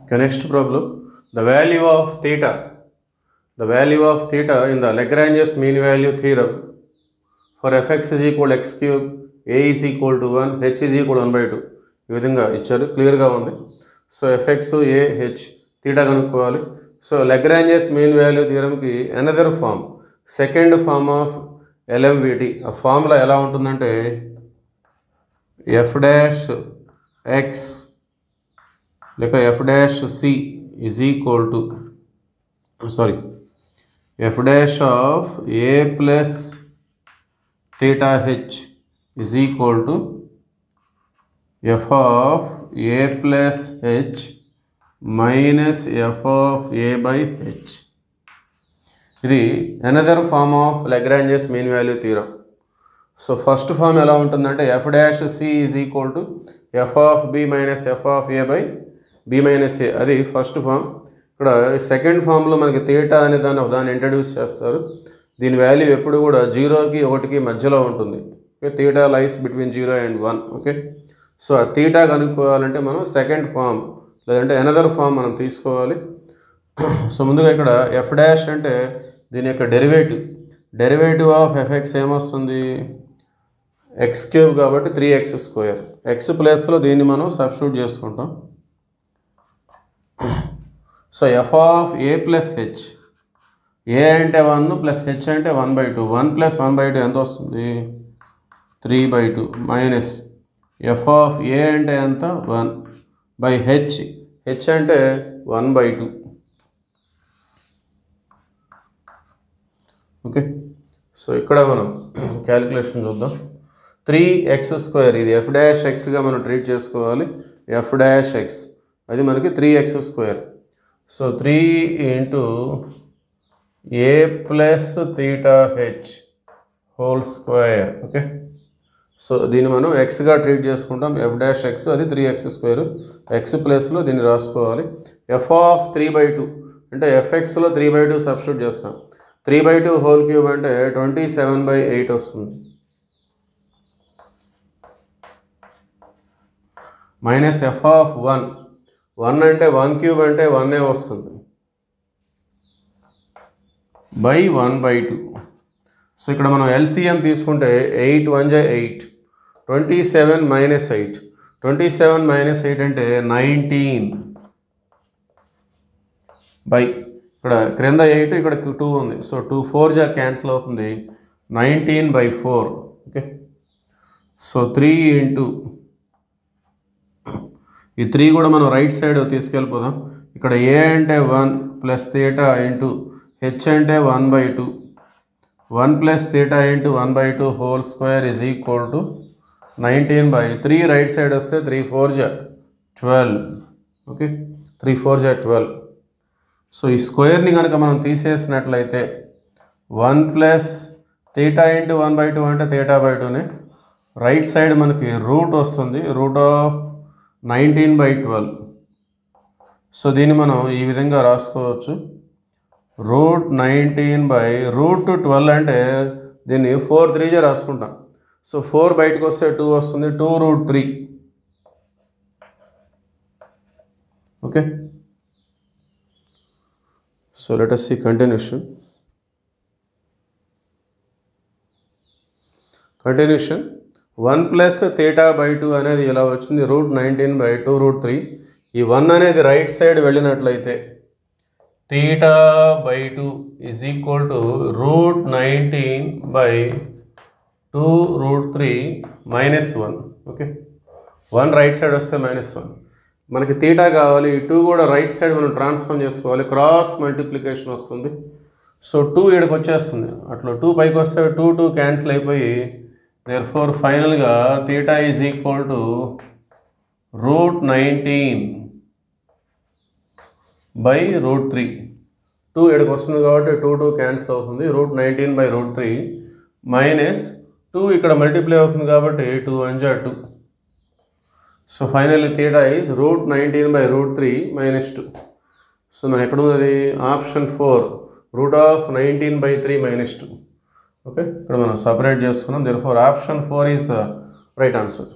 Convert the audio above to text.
Okay, next problem. The value of theta in the Lagrange's mean value theorem for fx is equal to x cube, a is equal to 1, h is equal to 1 by 2. ఈ విధంగా ఇచ్చారు, క్లియర్గా ఉంది. So F X A H theta కనుక్కోవాలి. So Lagrange's mean value థియరమ్కి another form, second form of LMVT. ఆ formula ఎలా ఉంటుందంటే ఎఫ్ డాష్ ఎక్స్ లేక F dash C is equal to F dash of A plus theta h is equal to f of a plus h minus f of a by h. ఇది another form of Lagrange's mean value theorem. So first form ఎలా ఉంటుందంటే F dash C is equal to F of B minus F of A by B minus A. అది first form. ఇక్కడ second ఫామ్లో మనకి theta అనే దాన్ని introduce చేస్తారు. దీని వాల్యూ ఎప్పుడు కూడా 0కి 1కి మధ్యలో ఉంటుంది. Okay, theta lies between 0 and 1. Okay, so ఆ థీటా కనుక్కోవాలంటే మనం సెకండ్ ఫామ్ లేదంటే అనదర్ ఫామ్ మనం తీసుకోవాలి. సో ముందుగా ఇక్కడ ఎఫ్ డాష్ అంటే దీని యొక్క డెరివేటివ్ ఆఫ్ ఎఫ్ఎక్స్ ఏమొస్తుంది, ఎక్స్ క్యూబ్ కాబట్టి 3x². ఎక్స్ ప్లేస్లో దీన్ని మనం సబ్స్టిట్యూట్ చేసుకుంటాం. So F of A plus H, A అంటే 1 ప్లస్ హెచ్ అంటే 1/2. 1 ప్లస్ 1/2 ఎంత వస్తుంది, 3/2 మైనస్ ఎఫ్ ఆఫ్ ఏ అంటే ఎంత 1 బై హెచ్ అంటే 1/2. ఓకే, సో ఇక్కడ మనం క్యాలిక్యులేషన్ చూద్దాం. 3x² ఇది ఎఫ్ డాష్ ఎక్స్గా మనం ట్రీట్ చేసుకోవాలి. ఎఫ్ డాష్ ఎక్స్ అది మనకి 3x². So 3 into a plus theta h whole square. Okay, so దీన్ని మనం ఎక్స్గా ట్రీట్ చేసుకుంటాం. ఎఫ్ డాష్ ఎక్స్ అది 3x². ఎక్స్ ప్లస్లో దీన్ని రాసుకోవాలి. ఎఫ్ ఆఫ్ 3/2 అంటే ఎఫ్ఎక్స్లో 3/2 సబ్స్టిట్యూట్ చేస్తాం. 3/2 హోల్ క్యూబ్ అంటే 27/8 వస్తుంది. మైనస్ ఎఫ్ ఆఫ్ 1 అంటే 1³ అంటే 1 వస్తుంది బై 1/2. సో ఇక్కడ మనం ఎల్సిఎం తీసుకుంటే 8 1 8, 27 మైనస్ 8. 27 మైనస్ 8 అంటే 19 బై ఇక్కడ క్రింద 8 ఇక్కడ 2 ఉంది. సో 2 4 క్యాన్సిల్ అవుతుంది. 19/4. ఓకే, సో 3 ఇంటూ ఈ 3 కూడా మనం రైట్ సైడ్ తీసుకెళ్ళిపోదాం. ఇక్కడ ఏ అంటే 1 ప్లస్ థీటా ఇంటూ హెచ్ అంటే 1/2. 1 plus theta into 1/2 whole square is equal to 19/3. Right side వస్తే 3 4 12. ఓకే, 3 4 12. సో ఈ స్క్వేర్ని కనుక మనం తీసేసినట్లయితే 1 ప్లస్ థీటా ఇంటూ 1/2 అంటే థీటా/2నే. రైట్ సైడ్ మనకి రూట్ వస్తుంది, రూట్ ఆఫ్ 19/12. సో దీన్ని మనం ఈ విధంగా రాసుకోవచ్చు. √19/√12 అంటే దీన్ని 4 3 రాసుకుంటాం. సో 4 బయటకు వస్తే 2 వస్తుంది, 2√3. Okay, so let us see continuation. 1 plus థీటా/2 అనేది ఇలా వచ్చింది, √19/2√3. ఈ 1 అనేది రైట్ సైడ్ వెళ్ళినట్లయితే θ/2 is equal to √19/2√3 minus 1. Okay, 1 right side వస్తే -1. మనకి తీటా కావాలి. ఈ 2 కూడా రైట్ సైడ్ మనం ట్రాన్స్ఫార్మ్ చేసుకోవాలి. క్రాస్ మల్టిప్లికేషన్ వస్తుంది. సో 2 ఇక్కడికి వచ్చేస్తుంది. అట్లా 2 పైకి వస్తే 2 క్యాన్సిల్ అయిపోయి therefore ఫైనల్గా తీటా ఈజ్ ఈక్వల్ టు √19/√3. 2 ఇక్కడికి వస్తుంది కాబట్టి 2 క్యాన్సిల్ అవుతుంది. √19/√3 మైనస్ 2 ఇక్కడ మల్టిప్లై అవుతుంది కాబట్టి 2 1 2. So finally theta is √19/√3 minus 2. So మనం ఎక్కడ ఉంది అది, ఆప్షన్ 4 √19/3 మైనస్ 2. ఓకే, ఇక్కడ మనం సపరేట్ చేసుకున్నాం. therefore option 4 is the right answer.